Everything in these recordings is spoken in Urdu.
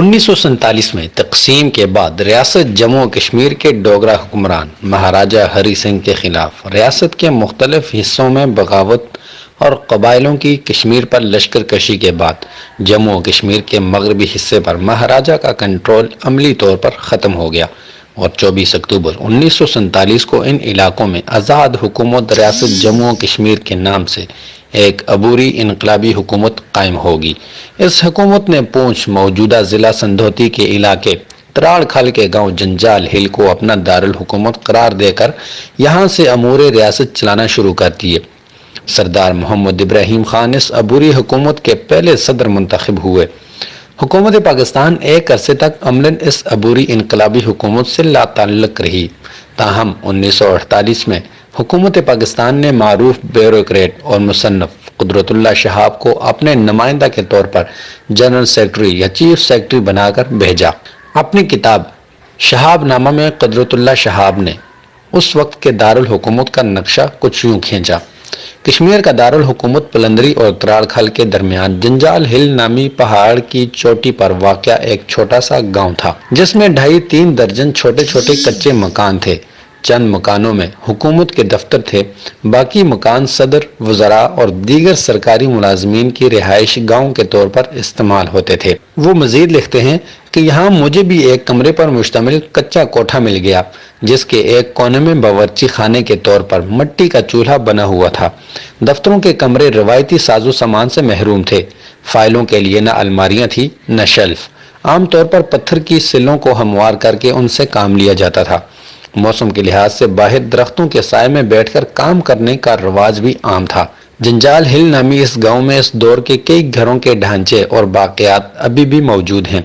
1947 میں تقسیم کے بعد ریاست جموں و کشمیر کے ڈوگرا حکمران مہاراجہ ہری سنگھ کے خلاف ریاست کے مختلف حصوں میں بغاوت اور قبائلیوں کی کشمیر پر لشکر کشی کے بعد جموں و کشمیر کے مغربی حصے پر مہاراجہ کا کنٹرول عملی طور پر ختم ہو گیا اور 24 اکتوبر 1947 کو ان علاقوں میں آزاد حکومت ریاست جموں و کشمیر کے نام سے ایک عبوری انقلابی حکومت قائم ہوگی۔ اس حکومت نے پونچھ موجودہ ضلع سندھوتی کے علاقے تراڑ کھل کے گاؤں جنجال ہل کو اپنا دارالحکومت قرار دے کر یہاں سے امور ریاست چلانا شروع کر دیے۔ سردار محمد ابراہیم خان اس عبوری حکومت کے پہلے صدر منتخب ہوئے۔ حکومت پاکستان ایک عرصے تک عملاً اس عبوری انقلابی حکومت سے لا تعلق رہی، تاہم 1948 میں حکومت پاکستان نے معروف بیوروکریٹ اور مصنف قدرت اللہ شہاب کو اپنے نمائندہ کے طور پر جنرل سیکرٹری یا چیف سیکرٹری بنا کر بھیجا۔ اپنی کتاب شہاب نامہ میں قدرت اللہ شہاب نے اس وقت کے دارالحکومت کا نقشہ کچھ یوں کھینچا: کشمیر کا دارالحکومت پلندری اور تراڑ کھل کے درمیان جنجال ہل نامی پہاڑ کی چوٹی پر واقع ایک چھوٹا سا گاؤں تھا، جس میں 2.5-3 درجن چھوٹے چھوٹے کچے مکان تھے۔ چند مکانوں میں حکومت کے دفتر تھے، باقی مکان صدر، وزراء اور دیگر سرکاری ملازمین کی رہائش گاؤں کے طور پر استعمال ہوتے تھے۔ وہ مزید لکھتے ہیں کہ یہاں مجھے بھی ایک کمرے پر مشتمل کچا کوٹھا مل گیا، جس کے ایک کونے میں باورچی خانے کے طور پر مٹی کا چولہا بنا ہوا تھا۔ دفتروں کے کمرے روایتی ساز و سامان سے محروم تھے۔ فائلوں کے لیے نہ الماریاں تھیں نہ شیلف، عام طور پر پتھر کی سلوں کو ہموار کر کے ان سے کام لیا جاتا تھا۔ موسم کے لحاظ سے باہر درختوں کے سائے میں بیٹھ کر کام کرنے کا رواج بھی عام تھا۔ جنجال ہل نامی اس گاؤں میں اس دور کے کئی گھروں کے ڈھانچے اور باقیات ابھی بھی موجود ہیں۔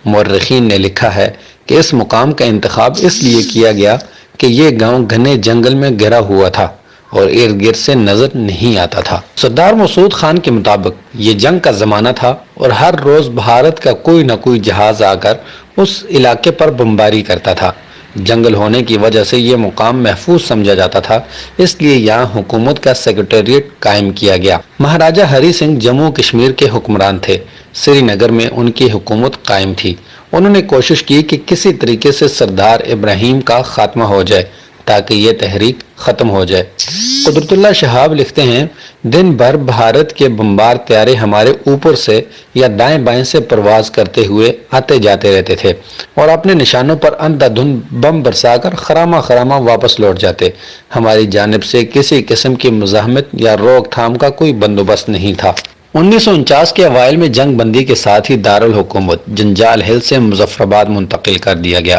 مورخین نے لکھا ہے کہ اس مقام کا انتخاب اس لیے کیا گیا کہ یہ گاؤں گھنے جنگل میں گھرا ہوا تھا اور ارد گرد سے نظر نہیں آتا تھا۔ سردار مسعود خان کے مطابق یہ جنگ کا زمانہ تھا اور ہر روز بھارت کا کوئی نہ کوئی جہاز آ کر اس علاقے پر بمباری کرتا تھا۔ جنگل ہونے کی وجہ سے یہ مقام محفوظ سمجھا جاتا تھا، اس لیے یہاں حکومت کا سیکریٹریٹ قائم کیا گیا۔ مہاراجہ ہری سنگھ جموں کشمیر کے حکمران تھے۔ سری نگر میں ان کی حکومت قائم تھی۔ انہوں نے کوشش کی کہ کسی طریقے سے سردار ابراہیم کا خاتمہ ہو جائے تاکہ یہ تحریک ختم ہو جائے۔ قدرت اللہ شہاب لکھتے ہیں، دن بھر بھارت کے بمبار طیارے ہمارے اوپر سے یا دائیں بائیں سے پرواز کرتے ہوئے آتے جاتے رہتے تھے اور اپنے نشانوں پر اندھا دھند بم برسا کر خرامہ خرامہ واپس لوٹ جاتے۔ ہماری جانب سے کسی قسم کی مزاحمت یا روک تھام کا کوئی بندوبست نہیں تھا۔ 1949 کے اوائل میں جنگ بندی کے ساتھ ہی دارالحکومت جنجال ہل سے مظفر آباد منتقل کر دیا گیا۔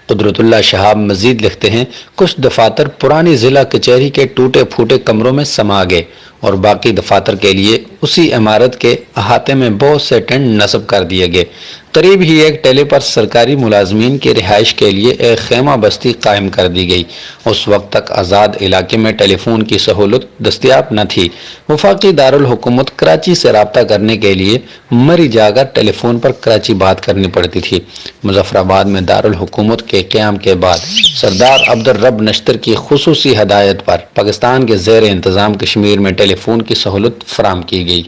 قدرت اللہ شہاب مزید لکھتے ہیں، کچھ دفاتر پرانی ضلع کچہری کے ٹوٹے پھوٹے کمروں میں سما گئے اور باقی دفاتر کے لیے اسی عمارت کے احاطے میں بہت سے ٹینٹ نصب کر دیے گئے۔ قریب ہی ایک ٹیلے پر سرکاری ملازمین کی رہائش کے لیے ایک خیمہ بستی قائم کر دی گئی۔ اس وقت تک آزاد علاقے میں ٹیلی فون کی سہولت دستیاب نہ تھی۔ وفاقی دارالحکومت کراچی سے رابطہ کرنے کے لیے مری جا کر ٹیلی فون پر کراچی بات کرنی پڑتی تھی۔ مظفر آباد میں دارالحکومت کے قیام کے بعد سردار عبدالرب نشتر کی خصوصی ہدایت پر پاکستان کے زیر انتظام کشمیر میں ٹیلی فون کی سہولت فراہم کی گئی۔